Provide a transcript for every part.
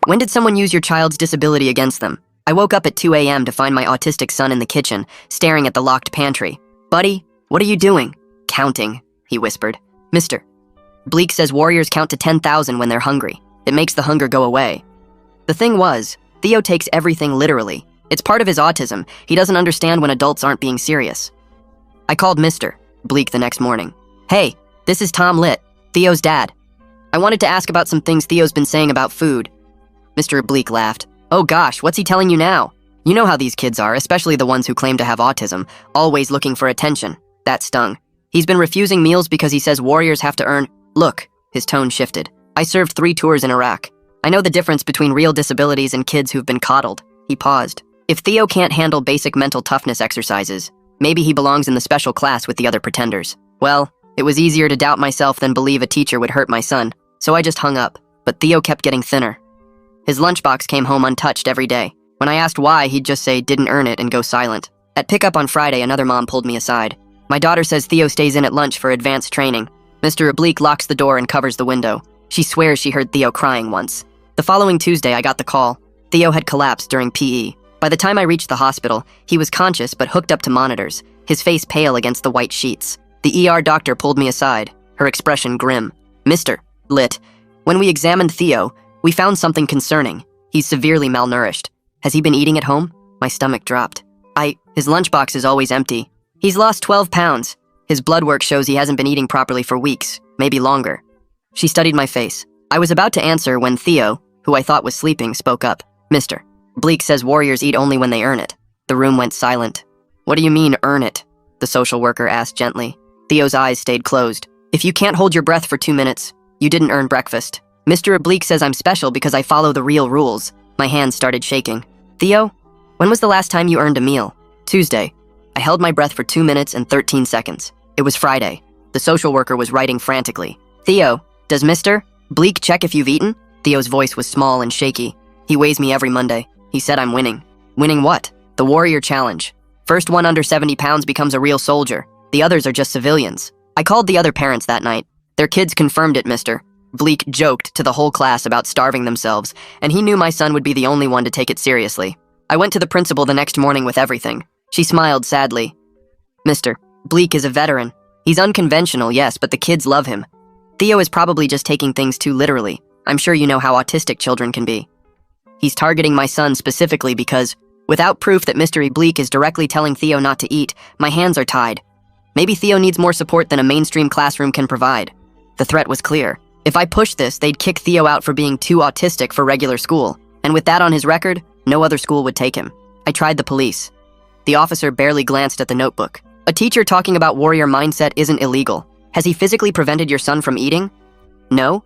When did someone use your child's disability against them? I woke up at 2 a.m. to find my autistic son in the kitchen, staring at the locked pantry. Buddy, what are you doing? Counting, he whispered. Mister. Bleak says warriors count to 10,000 when they're hungry. It makes the hunger go away. The thing was, Theo takes everything literally. It's part of his autism. He doesn't understand when adults aren't being serious. I called Mr. Bleak the next morning. Hey, this is Tom Litt, Theo's dad. I wanted to ask about some things Theo's been saying about food. Mr. Bleak laughed. Oh gosh, what's he telling you now? You know how these kids are, especially the ones who claim to have autism, always looking for attention. That stung. He's been refusing meals because he says warriors have to earn... Look, his tone shifted. I served 3 tours in Iraq. I know the difference between real disabilities and kids who've been coddled. He paused. If Theo can't handle basic mental toughness exercises, maybe he belongs in the special class with the other pretenders. Well, it was easier to doubt myself than believe a teacher would hurt my son, so I just hung up. But Theo kept getting thinner. His lunchbox came home untouched every day. When I asked why, he'd just say, didn't earn it, and go silent. At pickup on Friday, another mom pulled me aside. My daughter says Theo stays in at lunch for advanced training. Mr. Oblique locks the door and covers the window. She swears she heard Theo crying once. The following Tuesday, I got the call. Theo had collapsed during PE. By the time I reached the hospital, he was conscious but hooked up to monitors, his face pale against the white sheets. The ER doctor pulled me aside, her expression grim. Mr. Litt, when we examined Theo, we found something concerning. He's severely malnourished. Has he been eating at home? My stomach dropped. His lunchbox is always empty. He's lost 12 pounds. His blood work shows he hasn't been eating properly for weeks, maybe longer. She studied my face. I was about to answer when Theo, who I thought was sleeping, spoke up. Mr. Bleak says warriors eat only when they earn it. The room went silent. What do you mean, earn it? The social worker asked gently. Theo's eyes stayed closed. If you can't hold your breath for 2 minutes, you didn't earn breakfast. Mr. Oblique says I'm special because I follow the real rules. My hands started shaking. Theo, when was the last time you earned a meal? Tuesday. I held my breath for 2 minutes and 13 seconds. It was Friday. The social worker was writing frantically. Theo, does Mr. Bleak check if you've eaten? Theo's voice was small and shaky. He weighs me every Monday. He said I'm winning. Winning what? The Warrior Challenge. First one under 70 pounds becomes a real soldier. The others are just civilians. I called the other parents that night. Their kids confirmed it, Mr. Bleak joked to the whole class about starving themselves, and he knew my son would be the only one to take it seriously. I went to the principal the next morning with everything. She smiled sadly. Mr. Bleak is a veteran. He's unconventional, yes, but the kids love him. Theo is probably just taking things too literally. I'm sure you know how autistic children can be. He's targeting my son specifically because, without proof that Mr. Bleak is directly telling Theo not to eat, my hands are tied. Maybe Theo needs more support than a mainstream classroom can provide. The threat was clear. If I pushed this, they'd kick Theo out for being too autistic for regular school. And with that on his record, no other school would take him. I tried the police. The officer barely glanced at the notebook. A teacher talking about warrior mindset isn't illegal. Has he physically prevented your son from eating? No?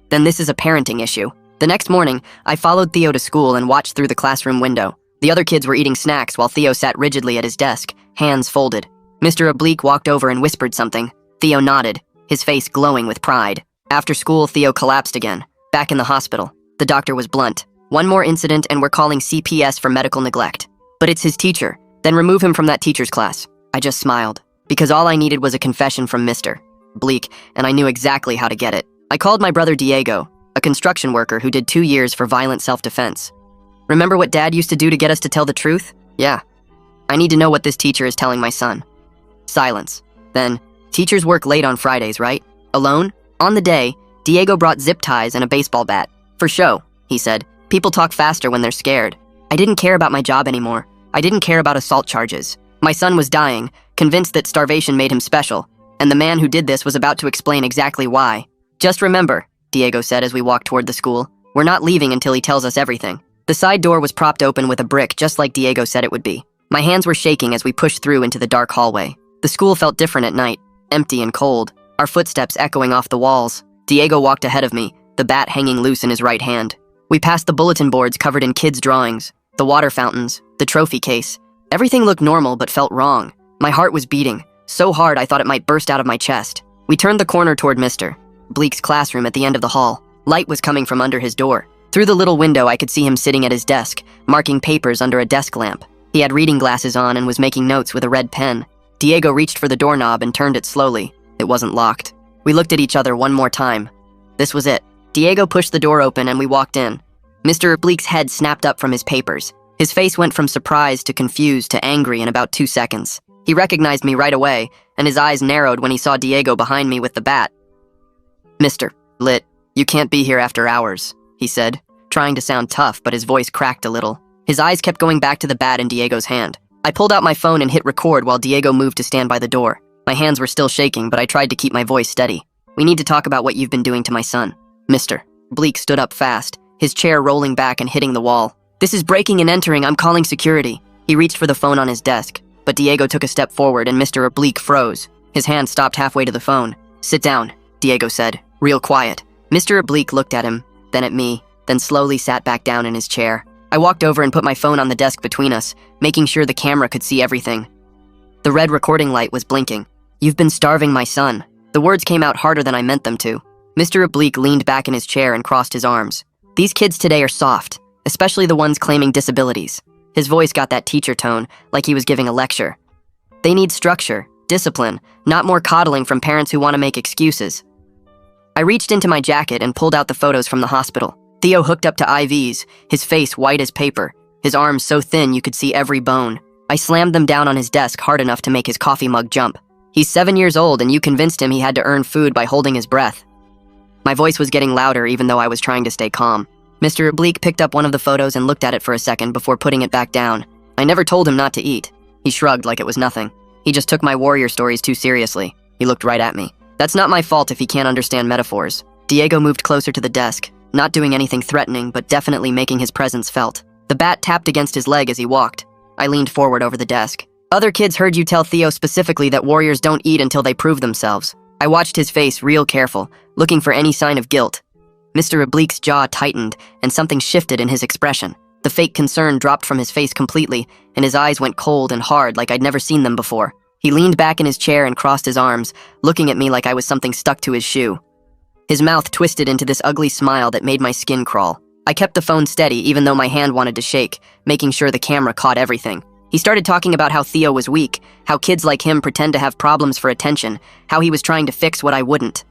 Then this is a parenting issue. The next morning, I followed Theo to school and watched through the classroom window. The other kids were eating snacks while Theo sat rigidly at his desk, hands folded. Mr. Oblique walked over and whispered something. Theo nodded, his face glowing with pride. After school, Theo collapsed again, back in the hospital. The doctor was blunt. One more incident and we're calling CPS for medical neglect. But it's his teacher. Then remove him from that teacher's class. I just smiled, because all I needed was a confession from Mr. Bleak, and I knew exactly how to get it. I called my brother Diego, a construction worker who did 2 years for violent self-defense. Remember what Dad used to do to get us to tell the truth? Yeah. I need to know what this teacher is telling my son. Silence. Then, teachers work late on Fridays, right? Alone? On the day, Diego brought zip ties and a baseball bat. For show, he said. People talk faster when they're scared. I didn't care about my job anymore. I didn't care about assault charges. My son was dying, convinced that starvation made him special, and the man who did this was about to explain exactly why. Just remember, Diego said as we walked toward the school, we're not leaving until he tells us everything. The side door was propped open with a brick just like Diego said it would be. My hands were shaking as we pushed through into the dark hallway. The school felt different at night, empty and cold, our footsteps echoing off the walls. Diego walked ahead of me, the bat hanging loose in his right hand. We passed the bulletin boards covered in kids' drawings, the water fountains, the trophy case. Everything looked normal but felt wrong. My heart was beating, so hard I thought it might burst out of my chest. We turned the corner toward Mr. Bleak's classroom at the end of the hall. Light was coming from under his door. Through the little window I could see him sitting at his desk, marking papers under a desk lamp. He had reading glasses on and was making notes with a red pen. Diego reached for the doorknob and turned it slowly. It wasn't locked. We looked at each other one more time. This was it. Diego pushed the door open and we walked in. Mr. Bleak's head snapped up from his papers. His face went from surprised to confused to angry in about 2 seconds. He recognized me right away, and his eyes narrowed when he saw Diego behind me with the bat. "Mr. Lit, you can't be here after hours," he said, trying to sound tough, but his voice cracked a little. His eyes kept going back to the bat in Diego's hand. I pulled out my phone and hit record while Diego moved to stand by the door. My hands were still shaking, but I tried to keep my voice steady. "We need to talk about what you've been doing to my son." Mr. Bleak stood up fast, his chair rolling back and hitting the wall. "This is breaking and entering. I'm calling security." He reached for the phone on his desk, but Diego took a step forward and Mr. Bleak froze. His hand stopped halfway to the phone. "Sit down," Diego said, real quiet. Mr. Bleak looked at him, then at me, then slowly sat back down in his chair. I walked over and put my phone on the desk between us, making sure the camera could see everything. The red recording light was blinking. "You've been starving my son." The words came out harder than I meant them to. Mr. Bleak leaned back in his chair and crossed his arms. "These kids today are soft, especially the ones claiming disabilities." His voice got that teacher tone, like he was giving a lecture. "They need structure, discipline, not more coddling from parents who want to make excuses." I reached into my jacket and pulled out the photos from the hospital. Theo hooked up to IVs, his face white as paper, his arms so thin you could see every bone. I slammed them down on his desk hard enough to make his coffee mug jump. "He's 7 years old and you convinced him he had to earn food by holding his breath." My voice was getting louder even though I was trying to stay calm. Mr. Bleak picked up one of the photos and looked at it for a second before putting it back down. "I never told him not to eat." He shrugged like it was nothing. "He just took my warrior stories too seriously." He looked right at me. "That's not my fault if he can't understand metaphors." Diego moved closer to the desk, not doing anything threatening, but definitely making his presence felt. The bat tapped against his leg as he walked. I leaned forward over the desk. "Other kids heard you tell Theo specifically that warriors don't eat until they prove themselves." I watched his face real careful, looking for any sign of guilt. Mr. Bleak's jaw tightened, and something shifted in his expression. The fake concern dropped from his face completely, and his eyes went cold and hard like I'd never seen them before. He leaned back in his chair and crossed his arms, looking at me like I was something stuck to his shoe. His mouth twisted into this ugly smile that made my skin crawl. I kept the phone steady even though my hand wanted to shake, making sure the camera caught everything. He started talking about how Theo was weak, how kids like him pretend to have problems for attention, how he was trying to fix what I wouldn't.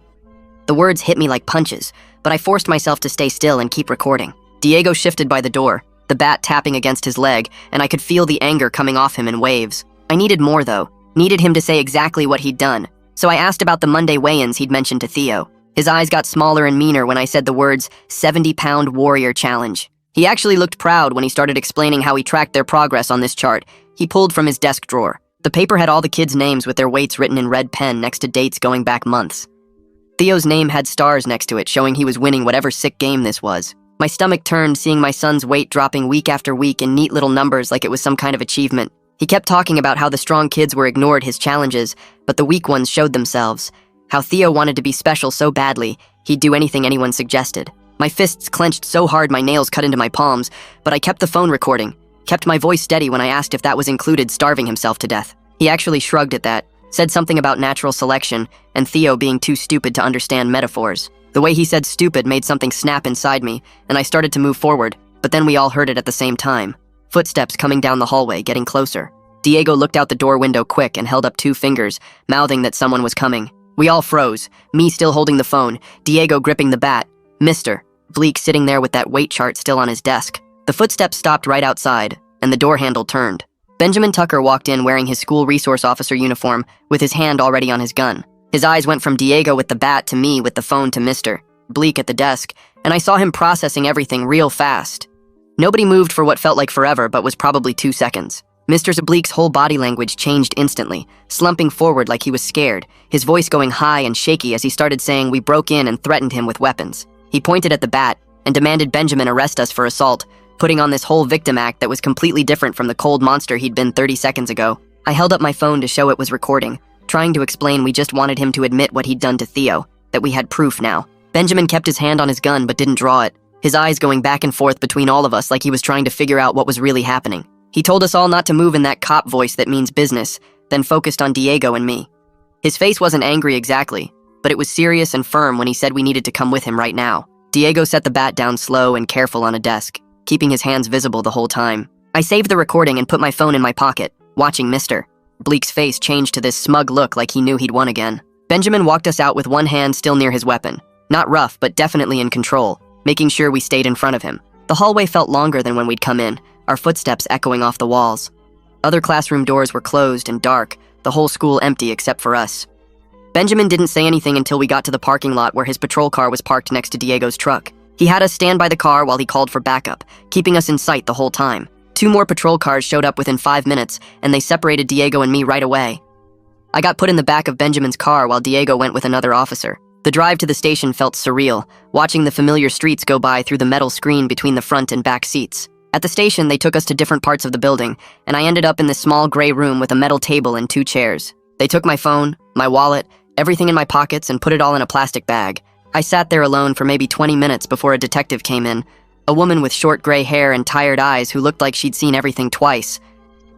The words hit me like punches, but I forced myself to stay still and keep recording. Diego shifted by the door, the bat tapping against his leg, and I could feel the anger coming off him in waves. I needed more though, needed him to say exactly what he'd done. So I asked about the Monday weigh-ins he'd mentioned to Theo. His eyes got smaller and meaner when I said the words 70-pound warrior challenge. He actually looked proud when he started explaining how he tracked their progress on this chart he pulled from his desk drawer. The paper had all the kids' names with their weights written in red pen next to dates going back months. Theo's name had stars next to it, showing he was winning whatever sick game this was. My stomach turned seeing my son's weight dropping week after week in neat little numbers like it was some kind of achievement. He kept talking about how the strong kids were ignored his challenges, but the weak ones showed themselves. How Theo wanted to be special so badly, he'd do anything anyone suggested. My fists clenched so hard my nails cut into my palms, but I kept the phone recording, kept my voice steady when I asked if that was included starving himself to death. He actually shrugged at that, said something about natural selection and Theo being too stupid to understand metaphors. The way he said stupid made something snap inside me, and I started to move forward, but then we all heard it at the same time. Footsteps coming down the hallway, getting closer. Diego looked out the door window quick and held up 2 fingers, mouthing that someone was coming. We all froze, me still holding the phone, Diego gripping the bat, Mr. Bleak sitting there with that weight chart still on his desk. The footsteps stopped right outside, and the door handle turned. Benjamin Tucker walked in wearing his school resource officer uniform, with his hand already on his gun. His eyes went from Diego with the bat to me with the phone to Mr. Bleak at the desk, and I saw him processing everything real fast. Nobody moved for what felt like forever, but was probably 2 seconds. Mr. Bleak's whole body language changed instantly, slumping forward like he was scared, his voice going high and shaky as he started saying we broke in and threatened him with weapons. He pointed at the bat and demanded Benjamin arrest us for assault, putting on this whole victim act that was completely different from the cold monster he'd been 30 seconds ago. I held up my phone to show it was recording, trying to explain we just wanted him to admit what he'd done to Theo, that we had proof now. Benjamin kept his hand on his gun but didn't draw it, his eyes going back and forth between all of us like he was trying to figure out what was really happening. He told us all not to move in that cop voice that means business, then focused on Diego and me. His face wasn't angry exactly, but it was serious and firm when he said we needed to come with him right now. Diego set the bat down slow and careful on a desk, keeping his hands visible the whole time. I saved the recording and put my phone in my pocket, watching Mr. Bleak's face change to this smug look like he knew he'd won again. Benjamin walked us out with one hand still near his weapon, not rough but definitely in control, making sure we stayed in front of him. The hallway felt longer than when we'd come in, our footsteps echoing off the walls. Other classroom doors were closed and dark, the whole school empty except for us. Benjamin didn't say anything until we got to the parking lot where his patrol car was parked next to Diego's truck. He had us stand by the car while he called for backup, keeping us in sight the whole time. 2 more patrol cars showed up within 5 minutes, and they separated Diego and me right away. I got put in the back of Benjamin's car while Diego went with another officer. The drive to the station felt surreal, watching the familiar streets go by through the metal screen between the front and back seats. At the station, they took us to different parts of the building, and I ended up in this small gray room with a metal table and 2 chairs. They took my phone, my wallet, everything in my pockets, and put it all in a plastic bag. I sat there alone for maybe 20 minutes before a detective came in, a woman with short gray hair and tired eyes who looked like she'd seen everything twice.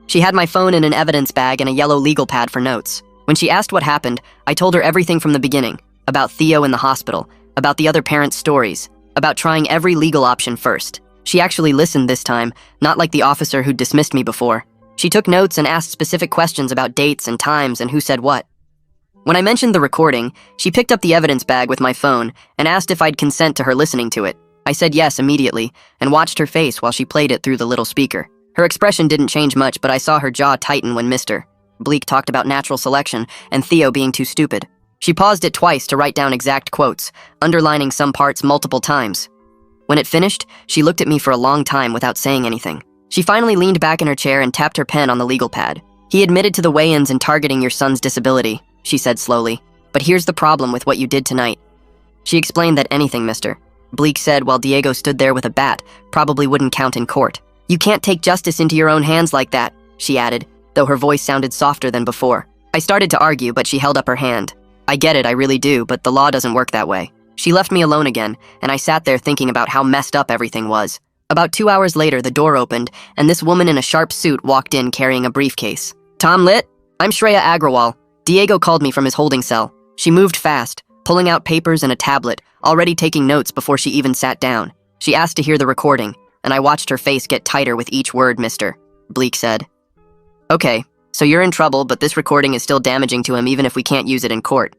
She had my phone in an evidence bag and a yellow legal pad for notes. When she asked what happened, I told her everything from the beginning, about Theo in the hospital, about the other parents' stories, about trying every legal option first. She actually listened this time, not like the officer who'd dismissed me before. She took notes and asked specific questions about dates and times and who said what. When I mentioned the recording, she picked up the evidence bag with my phone and asked if I'd consent to her listening to it. I said yes immediately and watched her face while she played it through the little speaker. Her expression didn't change much, but I saw her jaw tighten when Mr. Bleak talked about natural selection and Theo being too stupid. She paused it twice to write down exact quotes, underlining some parts multiple times. When it finished, she looked at me for a long time without saying anything. She finally leaned back in her chair and tapped her pen on the legal pad. He admitted to the weigh-ins and targeting your son's disability, she said slowly. But here's the problem with what you did tonight. She explained that anything, Mr. Bleak said while Diego stood there with a bat, probably wouldn't count in court. You can't take justice into your own hands like that, she added, though her voice sounded softer than before. I started to argue, but she held up her hand. I get it, I really do, but the law doesn't work that way. She left me alone again, and I sat there thinking about how messed up everything was. About 2 hours later, the door opened, and this woman in a sharp suit walked in carrying a briefcase. Tom Litt? I'm Shreya Agrawal. Diego called me from his holding cell. She moved fast, pulling out papers and a tablet, already taking notes before she even sat down. She asked to hear the recording, and I watched her face get tighter with each word, Mr. Bleak said. Okay, so you're in trouble, but this recording is still damaging to him even if we can't use it in court.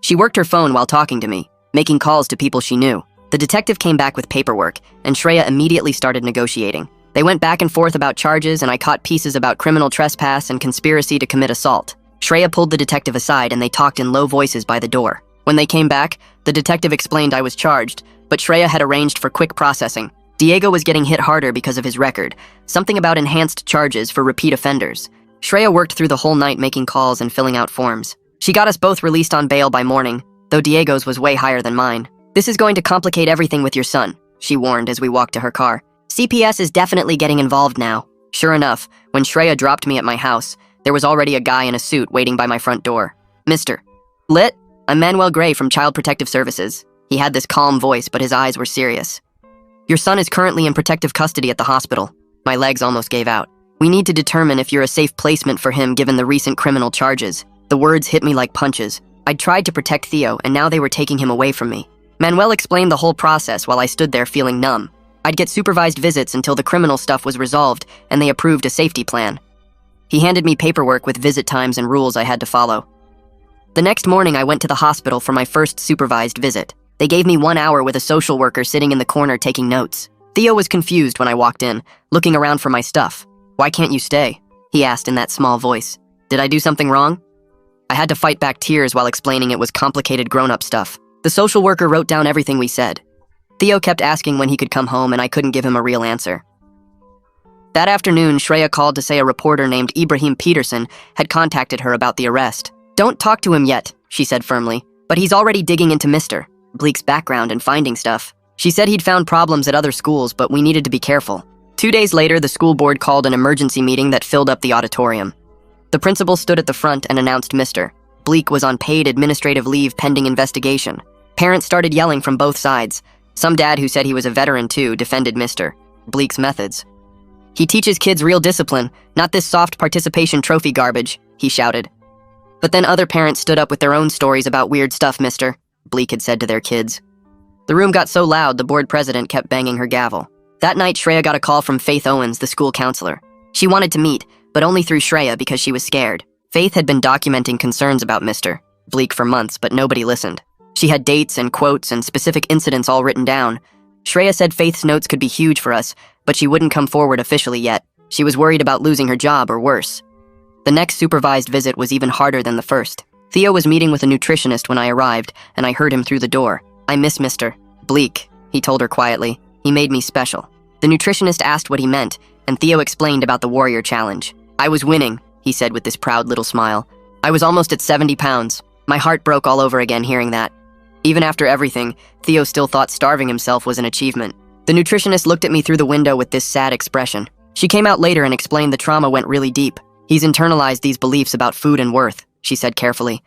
She worked her phone while talking to me, making calls to people she knew. The detective came back with paperwork, and Shreya immediately started negotiating. They went back and forth about charges, and I caught pieces about criminal trespass and conspiracy to commit assault. Shreya pulled the detective aside, and they talked in low voices by the door. When they came back, the detective explained I was charged, but Shreya had arranged for quick processing. Diego was getting hit harder because of his record, something about enhanced charges for repeat offenders. Shreya worked through the whole night making calls and filling out forms. She got us both released on bail by morning, though Diego's was way higher than mine. This is going to complicate everything with your son, she warned as we walked to her car. CPS is definitely getting involved now. Sure enough, when Shreya dropped me at my house, there was already a guy in a suit waiting by my front door. Mr. Litt? I'm Manuel Gray from Child Protective Services. He had this calm voice, but his eyes were serious. Your son is currently in protective custody at the hospital. My legs almost gave out. We need to determine if you're a safe placement for him given the recent criminal charges. The words hit me like punches. I'd tried to protect Theo, and now they were taking him away from me. Manuel explained the whole process while I stood there feeling numb. I'd get supervised visits until the criminal stuff was resolved, and they approved a safety plan. He handed me paperwork with visit times and rules I had to follow. The next morning, I went to the hospital for my first supervised visit. They gave me 1 hour with a social worker sitting in the corner taking notes. Theo was confused when I walked in, looking around for my stuff. Why can't you stay? He asked in that small voice. Did I do something wrong? I had to fight back tears while explaining it was complicated grown-up stuff. The social worker wrote down everything we said. Theo kept asking when he could come home, and I couldn't give him a real answer. That afternoon, Shreya called to say a reporter named Ibrahim Peterson had contacted her about the arrest. Don't talk to him yet, she said firmly, but he's already digging into Mr. Bleak's background and finding stuff. She said he'd found problems at other schools, but we needed to be careful. 2 days later, the school board called an emergency meeting that filled up the auditorium. The principal stood at the front and announced Mr. Bleak was on paid administrative leave pending investigation. Parents started yelling from both sides. Some dad who said he was a veteran too defended Mr. Bleak's methods. He teaches kids real discipline, not this soft participation trophy garbage, he shouted. But then other parents stood up with their own stories about weird stuff, Mr. Bleak had said to their kids. The room got so loud the board president kept banging her gavel. That night, Shreya got a call from Faith Owens, the school counselor. She wanted to meet, but only through Shreya because she was scared. Faith had been documenting concerns about Mr. Bleak for months, but nobody listened. She had dates and quotes and specific incidents all written down, Shreya said Faith's notes could be huge for us, but she wouldn't come forward officially yet. She was worried about losing her job or worse. The next supervised visit was even harder than the first. Theo was meeting with a nutritionist when I arrived, and I heard him through the door. "I miss Mr. Bleak," he told her quietly. "He made me special." The nutritionist asked what he meant, and Theo explained about the Warrior Challenge. "I was winning," he said with this proud little smile. "I was almost at 70 pounds. My heart broke all over again hearing that." Even after everything, Theo still thought starving himself was an achievement. The nutritionist looked at me through the window with this sad expression. She came out later and explained the trauma went really deep. "He's internalized these beliefs about food and worth," she said carefully.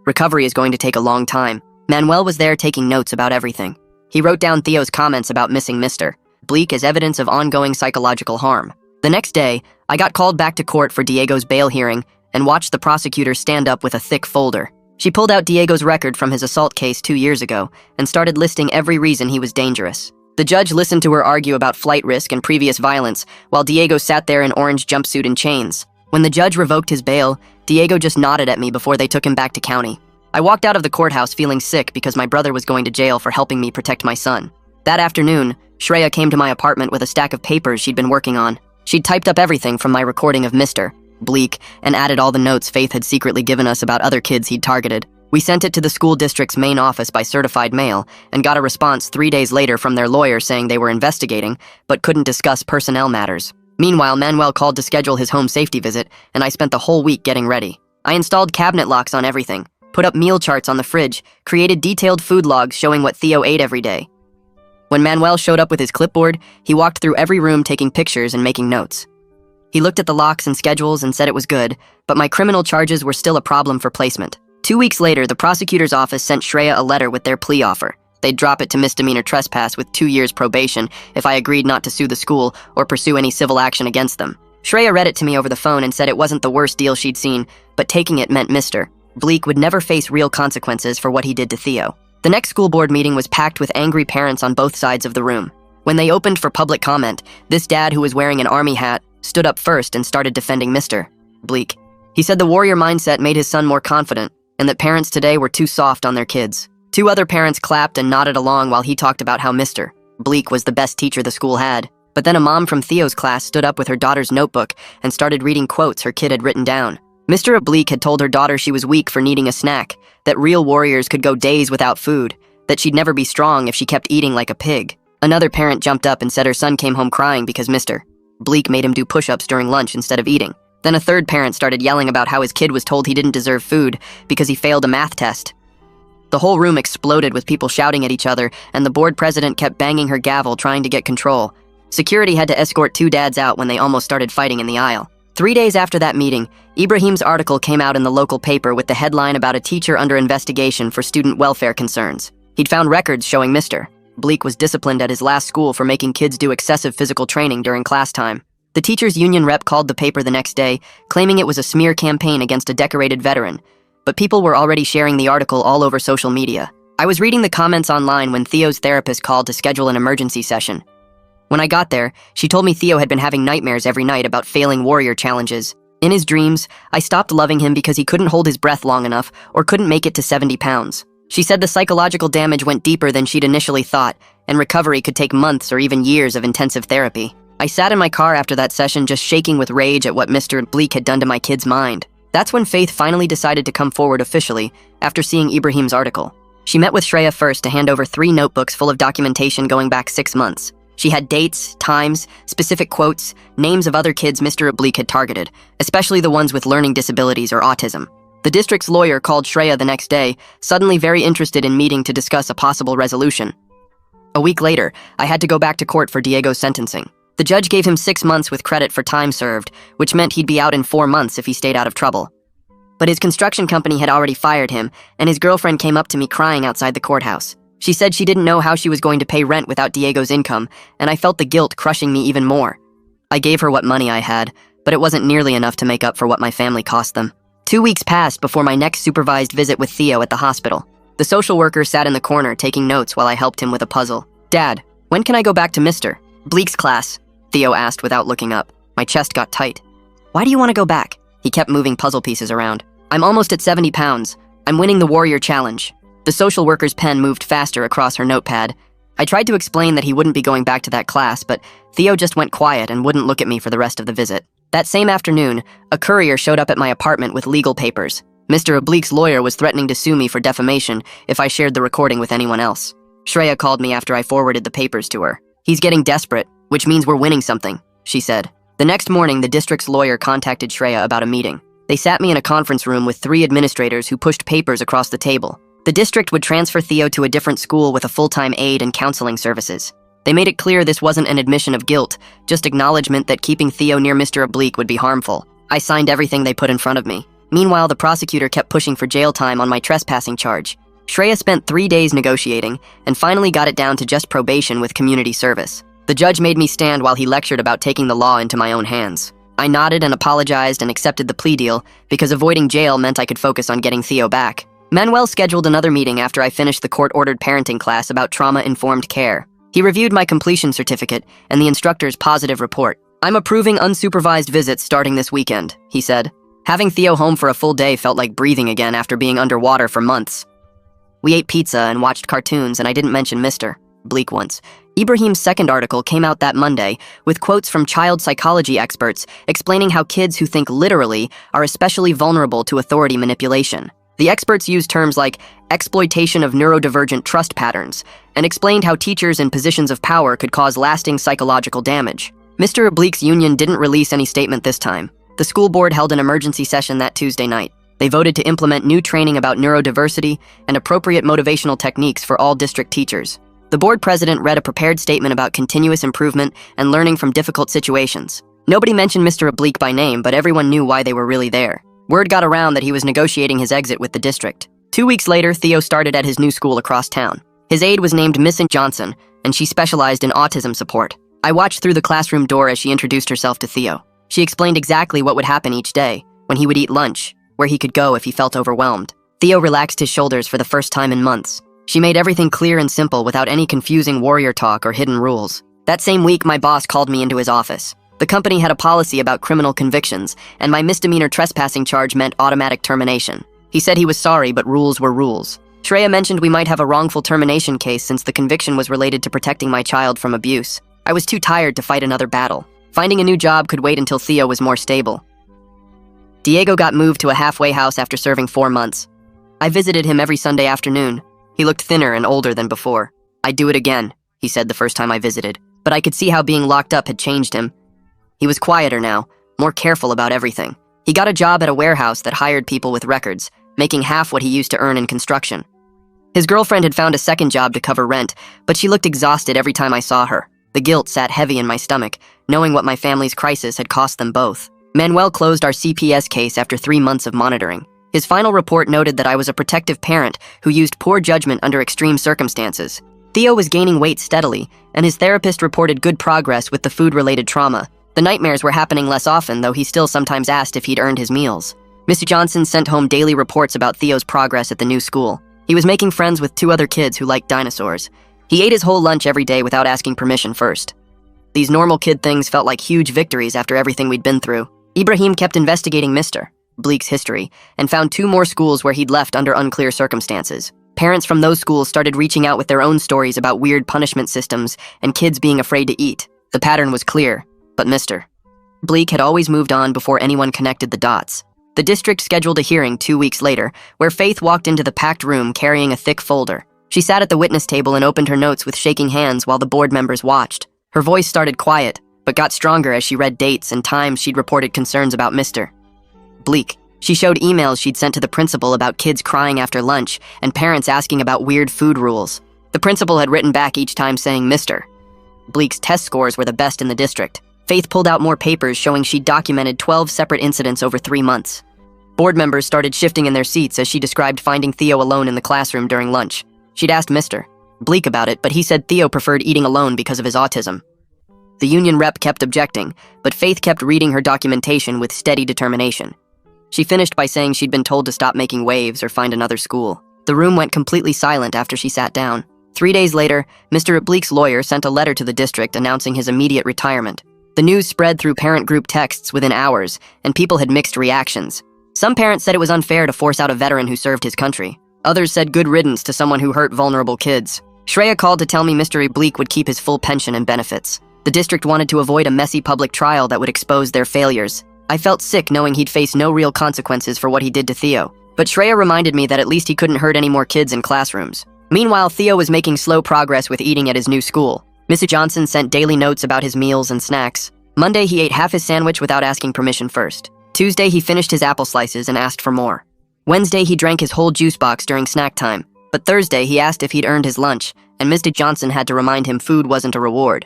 "Recovery is going to take a long time." Manuel was there taking notes about everything. He wrote down Theo's comments about missing Mr. Bleak as evidence of ongoing psychological harm. The next day, I got called back to court for Diego's bail hearing and watched the prosecutor stand up with a thick folder. She pulled out Diego's record from his assault case 2 years ago and started listing every reason he was dangerous. The judge listened to her argue about flight risk and previous violence, while Diego sat there in orange jumpsuit and chains. When the judge revoked his bail, Diego just nodded at me before they took him back to county. I walked out of the courthouse feeling sick because my brother was going to jail for helping me protect my son. That afternoon, Shreya came to my apartment with a stack of papers she'd been working on. She'd typed up everything from my recording of Mr. Bleak and added all the notes Faith had secretly given us about other kids he'd targeted. We sent it to the school district's main office by certified mail and got a response 3 days later from their lawyer saying they were investigating but couldn't discuss personnel matters. Meanwhile, Manuel called to schedule his home safety visit, and I spent the whole week getting ready. I installed cabinet locks on everything, put up meal charts on the fridge, created detailed food logs showing what Theo ate every day. When Manuel showed up with his clipboard, he walked through every room taking pictures and making notes. He looked at the locks and schedules and said it was good, but my criminal charges were still a problem for placement. 2 weeks later, the prosecutor's office sent Shreya a letter with their plea offer. They'd drop it to misdemeanor trespass with 2 years probation if I agreed not to sue the school or pursue any civil action against them. Shreya read it to me over the phone and said it wasn't the worst deal she'd seen, but taking it meant Mr. Bleak would never face real consequences for what he did to Theo. The next school board meeting was packed with angry parents on both sides of the room. When they opened for public comment, this dad who was wearing an army hat stood up first and started defending Mr. Bleak. He said the warrior mindset made his son more confident, and that parents today were too soft on their kids. 2 other parents clapped and nodded along while he talked about how Mr. Bleak was the best teacher the school had. But then a mom from Theo's class stood up with her daughter's notebook and started reading quotes her kid had written down. Mr. Bleak had told her daughter she was weak for needing a snack, that real warriors could go days without food, that she'd never be strong if she kept eating like a pig. Another parent jumped up and said her son came home crying because Mr. Bleak made him do push-ups during lunch instead of eating. Then a third parent started yelling about how his kid was told he didn't deserve food because he failed a math test. The whole room exploded with people shouting at each other, and the board president kept banging her gavel trying to get control. Security had to escort 2 dads out when they almost started fighting in the aisle. 3 days after that meeting, Ibrahim's article came out in the local paper with the headline about a teacher under investigation for student welfare concerns. He'd found records showing Mr. Bleak was disciplined at his last school for making kids do excessive physical training during class time. The teachers' union rep called the paper the next day, claiming it was a smear campaign against a decorated veteran. But people were already sharing the article all over social media. I was reading the comments online when Theo's therapist called to schedule an emergency session. When I got there, she told me Theo had been having nightmares every night about failing warrior challenges. In his dreams, I stopped loving him because he couldn't hold his breath long enough or couldn't make it to 70 pounds. She said the psychological damage went deeper than she'd initially thought, and recovery could take months or even years of intensive therapy. I sat in my car after that session just shaking with rage at what Mr. Bleak had done to my kid's mind. That's when Faith finally decided to come forward officially after seeing Ibrahim's article. She met with Shreya first to hand over 3 notebooks full of documentation going back 6 months. She had dates, times, specific quotes, names of other kids Mr. Bleak had targeted, especially the ones with learning disabilities or autism. The district's lawyer called Shreya the next day, suddenly very interested in meeting to discuss a possible resolution. A week later, I had to go back to court for Diego's sentencing. The judge gave him 6 months with credit for time served, which meant he'd be out in 4 months if he stayed out of trouble. But his construction company had already fired him, and his girlfriend came up to me crying outside the courthouse. She said she didn't know how she was going to pay rent without Diego's income, and I felt the guilt crushing me even more. I gave her what money I had, but it wasn't nearly enough to make up for what my family cost them. 2 weeks passed before my next supervised visit with Theo at the hospital. The social worker sat in the corner taking notes while I helped him with a puzzle. "Dad, when can I go back to Mr. Bleak's class?" Theo asked without looking up. My chest got tight. "Why do you want to go back?" He kept moving puzzle pieces around. "I'm almost at 70 pounds. I'm winning the warrior challenge." The social worker's pen moved faster across her notepad. I tried to explain that he wouldn't be going back to that class, but Theo just went quiet and wouldn't look at me for the rest of the visit. That same afternoon, a courier showed up at my apartment with legal papers. Mr. Oblique's lawyer was threatening to sue me for defamation if I shared the recording with anyone else. Shreya called me after I forwarded the papers to her. "He's getting desperate, which means we're winning something," she said. The next morning, the district's lawyer contacted Shreya about a meeting. They sat me in a conference room with 3 administrators who pushed papers across the table. The district would transfer Theo to a different school with a full-time aide and counseling services. They made it clear this wasn't an admission of guilt, just acknowledgement that keeping Theo near Mr. Oblique would be harmful. I signed everything they put in front of me. Meanwhile, the prosecutor kept pushing for jail time on my trespassing charge. Shreya spent 3 days negotiating and finally got it down to just probation with community service. The judge made me stand while he lectured about taking the law into my own hands. I nodded and apologized and accepted the plea deal because avoiding jail meant I could focus on getting Theo back. Manuel scheduled another meeting after I finished the court-ordered parenting class about trauma-informed care. He reviewed my completion certificate and the instructor's positive report. "I'm approving unsupervised visits starting this weekend," he said. Having Theo home for a full day felt like breathing again after being underwater for months. We ate pizza and watched cartoons, and I didn't mention Mr. Oblique once. Ibrahim's second article came out that Monday with quotes from child psychology experts explaining how kids who think literally are especially vulnerable to authority manipulation. The experts used terms like exploitation of neurodivergent trust patterns and explained how teachers in positions of power could cause lasting psychological damage. Mr. Oblique's union didn't release any statement this time. The school board held an emergency session that Tuesday night. They voted to implement new training about neurodiversity and appropriate motivational techniques for all district teachers. The board president read a prepared statement about continuous improvement and learning from difficult situations. Nobody mentioned Mr. Oblique by name, but everyone knew why they were really there. Word got around that he was negotiating his exit with the district. 2 weeks later, Theo started at his new school across town. His aide was named Miss Johnson, and she specialized in autism support. I watched through the classroom door as she introduced herself to Theo. She explained exactly what would happen each day, when he would eat lunch, where he could go if he felt overwhelmed. Theo relaxed his shoulders for the first time in months. She made everything clear and simple without any confusing warrior talk or hidden rules. That same week, my boss called me into his office. The company had a policy about criminal convictions, and my misdemeanor trespassing charge meant automatic termination. He said he was sorry, but rules were rules. Shreya mentioned we might have a wrongful termination case since the conviction was related to protecting my child from abuse. I was too tired to fight another battle. Finding a new job could wait until Theo was more stable. Diego got moved to a halfway house after serving 4 months. I visited him every Sunday afternoon. He looked thinner and older than before. "I'd do it again," he said the first time I visited, but I could see how being locked up had changed him. He was quieter now, more careful about everything. He got a job at a warehouse that hired people with records, making half what he used to earn in construction. His girlfriend had found a second job to cover rent, but she looked exhausted every time I saw her. The guilt sat heavy in my stomach, knowing what my family's crisis had cost them both. Manuel closed our CPS case after 3 months of monitoring. His final report noted that I was a protective parent who used poor judgment under extreme circumstances. Theo was gaining weight steadily, and his therapist reported good progress with the food-related trauma. The nightmares were happening less often, though he still sometimes asked if he'd earned his meals. Mr. Johnson sent home daily reports about Theo's progress at the new school. He was making friends with 2 other kids who liked dinosaurs. He ate his whole lunch every day without asking permission first. These normal kid things felt like huge victories after everything we'd been through. Ibrahim kept investigating Mr. Oblique's history and found 2 more schools where he'd left under unclear circumstances. Parents from those schools started reaching out with their own stories about weird punishment systems and kids being afraid to eat. The pattern was clear, but Mr. Oblique had always moved on before anyone connected the dots. The district scheduled a hearing 2 weeks later, where Faith walked into the packed room carrying a thick folder. She sat at the witness table and opened her notes with shaking hands while the board members watched. Her voice started quiet, but got stronger as she read dates and times she'd reported concerns about Mr. Oblique. She showed emails she'd sent to the principal about kids crying after lunch and parents asking about weird food rules. The principal had written back each time saying Mr. Oblique's test scores were the best in the district. Faith pulled out more papers showing she'd documented 12 separate incidents over 3 months. Board members started shifting in their seats as she described finding Theo alone in the classroom during lunch. She'd asked Mr. Oblique about it, but he said Theo preferred eating alone because of his autism. The union rep kept objecting, but Faith kept reading her documentation with steady determination. She finished by saying she'd been told to stop making waves or find another school. The room went completely silent after she sat down. 3 days later, Mr. Oblique's lawyer sent a letter to the district announcing his immediate retirement. The news spread through parent group texts within hours, and people had mixed reactions. Some parents said it was unfair to force out a veteran who served his country. Others said good riddance to someone who hurt vulnerable kids. Shreya called to tell me Mr. Bleak would keep his full pension and benefits. The district wanted to avoid a messy public trial that would expose their failures. I felt sick knowing he'd face no real consequences for what he did to Theo. But Shreya reminded me that at least he couldn't hurt any more kids in classrooms. Meanwhile, Theo was making slow progress with eating at his new school. Mrs. Johnson sent daily notes about his meals and snacks. Monday, he ate half his sandwich without asking permission first. Tuesday, he finished his apple slices and asked for more. Wednesday, he drank his whole juice box during snack time. But Thursday, he asked if he'd earned his lunch, and Mr. Johnson had to remind him food wasn't a reward.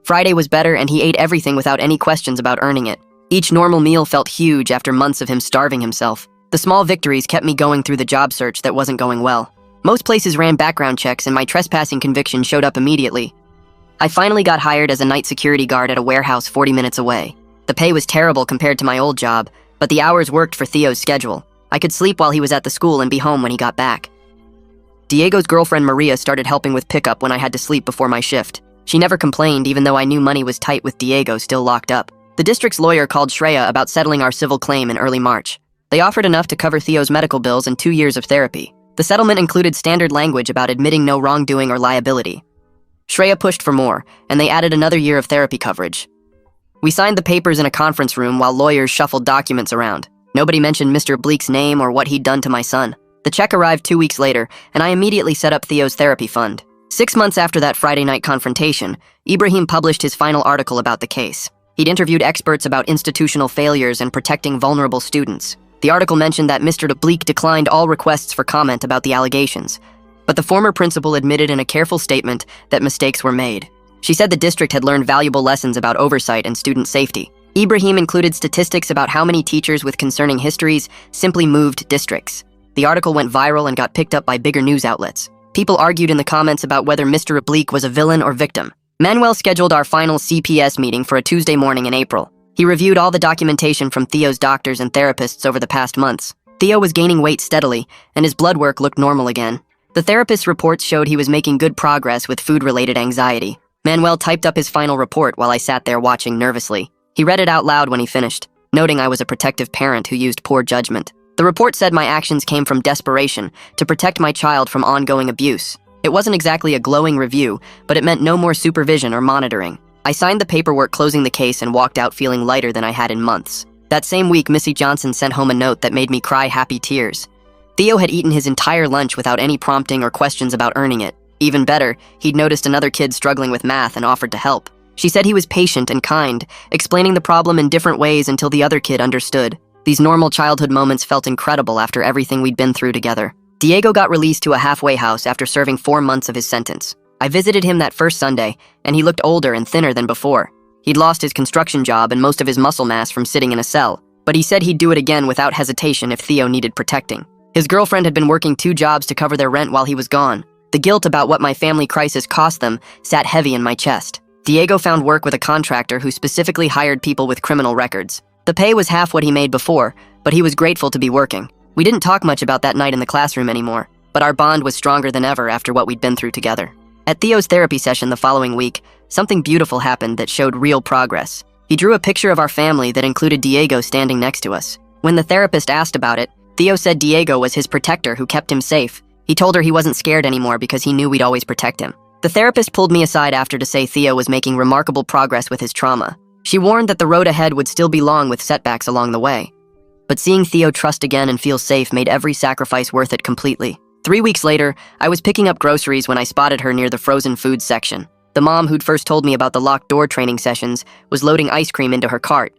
Friday was better, and he ate everything without any questions about earning it. Each normal meal felt huge after months of him starving himself. The small victories kept me going through the job search that wasn't going well. Most places ran background checks, and my trespassing conviction showed up immediately. I finally got hired as a night security guard at a warehouse 40 minutes away. The pay was terrible compared to my old job, but the hours worked for Theo's schedule. I could sleep while he was at the school and be home when he got back. Diego's girlfriend Maria started helping with pickup when I had to sleep before my shift. She never complained, even though I knew money was tight with Diego still locked up. The district's lawyer called Shreya about settling our civil claim in early March. They offered enough to cover Theo's medical bills and 2 years of therapy. The settlement included standard language about admitting no wrongdoing or liability. Shreya pushed for more, and they added another year of therapy coverage. We signed the papers in a conference room while lawyers shuffled documents around. Nobody mentioned Mr. Bleak's name or what he'd done to my son. The check arrived 2 weeks later, and I immediately set up Theo's therapy fund. 6 months after that Friday night confrontation, Ibrahim published his final article about the case. He'd interviewed experts about institutional failures and protecting vulnerable students. The article mentioned that Mr. Bleak declined all requests for comment about the allegations, but the former principal admitted in a careful statement that mistakes were made. She said the district had learned valuable lessons about oversight and student safety. Ibrahim included statistics about how many teachers with concerning histories simply moved districts. The article went viral and got picked up by bigger news outlets. People argued in the comments about whether Mr. Bleak was a villain or victim. Manuel scheduled our final CPS meeting for a Tuesday morning in April. He reviewed all the documentation from Theo's doctors and therapists over the past months. Theo was gaining weight steadily, and his blood work looked normal again. The therapist's reports showed he was making good progress with food-related anxiety. Manuel typed up his final report while I sat there watching nervously. He read it out loud when he finished, noting I was a protective parent who used poor judgment. The report said my actions came from desperation to protect my child from ongoing abuse. It wasn't exactly a glowing review, but it meant no more supervision or monitoring. I signed the paperwork closing the case and walked out feeling lighter than I had in months. That same week, Missy Johnson sent home a note that made me cry happy tears. Theo had eaten his entire lunch without any prompting or questions about earning it. Even better, he'd noticed another kid struggling with math and offered to help. She said he was patient and kind, explaining the problem in different ways until the other kid understood. These normal childhood moments felt incredible after everything we'd been through together. Diego got released to a halfway house after serving 4 months of his sentence. I visited him that first Sunday, and he looked older and thinner than before. He'd lost his construction job and most of his muscle mass from sitting in a cell, but he said he'd do it again without hesitation if Theo needed protecting. His girlfriend had been working 2 jobs to cover their rent while he was gone. The guilt about what my family crisis cost them sat heavy in my chest. Diego found work with a contractor who specifically hired people with criminal records. The pay was half what he made before, but he was grateful to be working. We didn't talk much about that night in the classroom anymore, but our bond was stronger than ever after what we'd been through together. At Theo's therapy session the following week, something beautiful happened that showed real progress. He drew a picture of our family that included Diego standing next to us. When the therapist asked about it, Theo said Diego was his protector who kept him safe. He told her he wasn't scared anymore because he knew we'd always protect him. The therapist pulled me aside after to say Theo was making remarkable progress with his trauma. She warned that the road ahead would still be long with setbacks along the way. But seeing Theo trust again and feel safe made every sacrifice worth it completely. 3 weeks later, I was picking up groceries when I spotted her near the frozen foods section. The mom who'd first told me about the locked door training sessions was loading ice cream into her cart.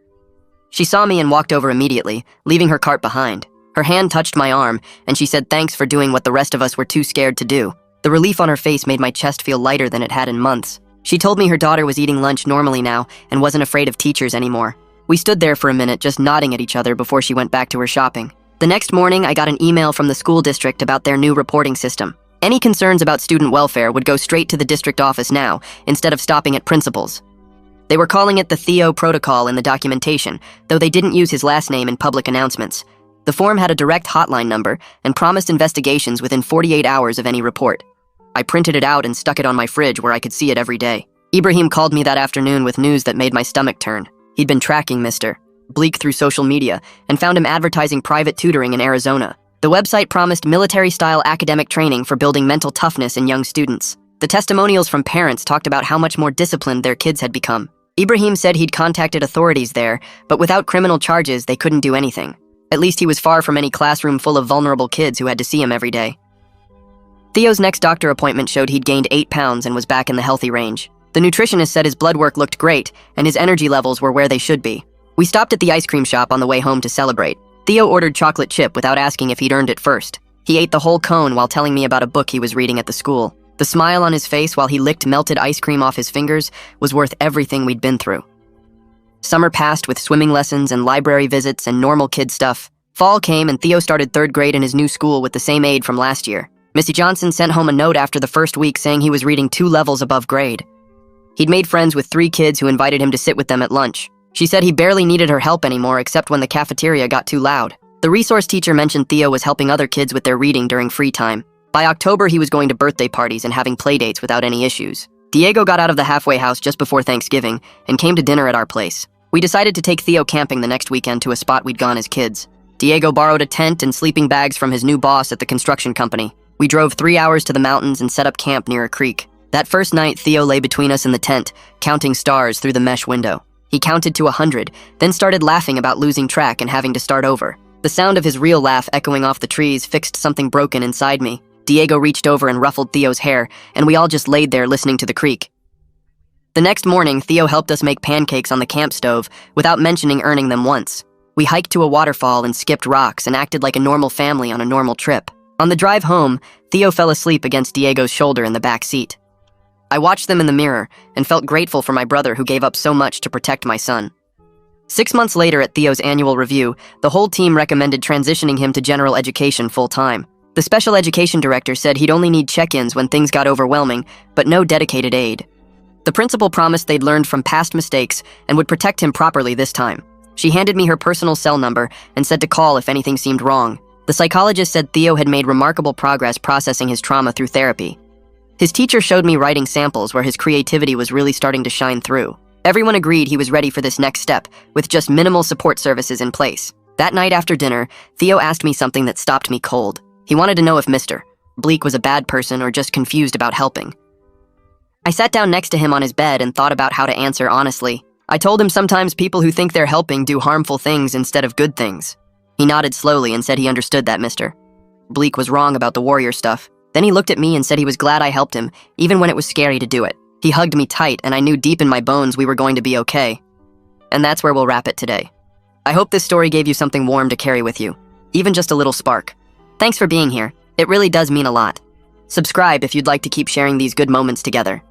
She saw me and walked over immediately, leaving her cart behind. Her hand touched my arm, and she said thanks for doing what the rest of us were too scared to do. The relief on her face made my chest feel lighter than it had in months. She told me her daughter was eating lunch normally now and wasn't afraid of teachers anymore. We stood there for a minute just nodding at each other before she went back to her shopping. The next morning, I got an email from the school district about their new reporting system. Any concerns about student welfare would go straight to the district office now, instead of stopping at principals. They were calling it the Theo Protocol in the documentation, though they didn't use his last name in public announcements. The form had a direct hotline number and promised investigations within 48 hours of any report. I printed it out and stuck it on my fridge where I could see it every day. Ibrahim called me that afternoon with news that made my stomach turn. He'd been tracking Mr. Bleak through social media and found him advertising private tutoring in Arizona. The website promised military-style academic training for building mental toughness in young students. The testimonials from parents talked about how much more disciplined their kids had become. Ibrahim said he'd contacted authorities there, but without criminal charges, they couldn't do anything. At least he was far from any classroom full of vulnerable kids who had to see him every day. Theo's next doctor appointment showed he'd gained 8 pounds and was back in the healthy range. The nutritionist said his blood work looked great, and his energy levels were where they should be. We stopped at the ice cream shop on the way home to celebrate. Theo ordered chocolate chip without asking if he'd earned it first. He ate the whole cone while telling me about a book he was reading at the school. The smile on his face while he licked melted ice cream off his fingers was worth everything we'd been through. Summer passed with swimming lessons and library visits and normal kid stuff. Fall came and Theo started 3rd grade in his new school with the same aide from last year. Missy Johnson sent home a note after the first week saying he was reading 2 levels above grade. He'd made friends with 3 kids who invited him to sit with them at lunch. She said he barely needed her help anymore except when the cafeteria got too loud. The resource teacher mentioned Theo was helping other kids with their reading during free time. By October, he was going to birthday parties and having playdates without any issues. Diego got out of the halfway house just before Thanksgiving and came to dinner at our place. We decided to take Theo camping the next weekend to a spot we'd gone as kids. Diego borrowed a tent and sleeping bags from his new boss at the construction company. We drove 3 hours to the mountains and set up camp near a creek. That first night, Theo lay between us in the tent, counting stars through the mesh window. He counted to 100, then started laughing about losing track and having to start over. The sound of his real laugh echoing off the trees fixed something broken inside me. Diego reached over and ruffled Theo's hair, and we all just laid there listening to the creek. The next morning, Theo helped us make pancakes on the camp stove without mentioning earning them once. We hiked to a waterfall and skipped rocks and acted like a normal family on a normal trip. On the drive home, Theo fell asleep against Diego's shoulder in the back seat. I watched them in the mirror and felt grateful for my brother who gave up so much to protect my son. 6 months later at Theo's annual review, the whole team recommended transitioning him to general education full-time. The special education director said he'd only need check-ins when things got overwhelming, but no dedicated aid. The principal promised they'd learned from past mistakes and would protect him properly this time. She handed me her personal cell number and said to call if anything seemed wrong. The psychologist said Theo had made remarkable progress processing his trauma through therapy. His teacher showed me writing samples where his creativity was really starting to shine through. Everyone agreed he was ready for this next step, with just minimal support services in place. That night after dinner, Theo asked me something that stopped me cold. He wanted to know if Mr. Bleak was a bad person or just confused about helping. I sat down next to him on his bed and thought about how to answer honestly. I told him sometimes people who think they're helping do harmful things instead of good things. He nodded slowly and said he understood that Mr. Bleak was wrong about the warrior stuff. Then he looked at me and said he was glad I helped him, even when it was scary to do it. He hugged me tight, and I knew deep in my bones we were going to be okay. And that's where we'll wrap it today. I hope this story gave you something warm to carry with you, even just a little spark. Thanks for being here. It really does mean a lot. Subscribe if you'd like to keep sharing these good moments together.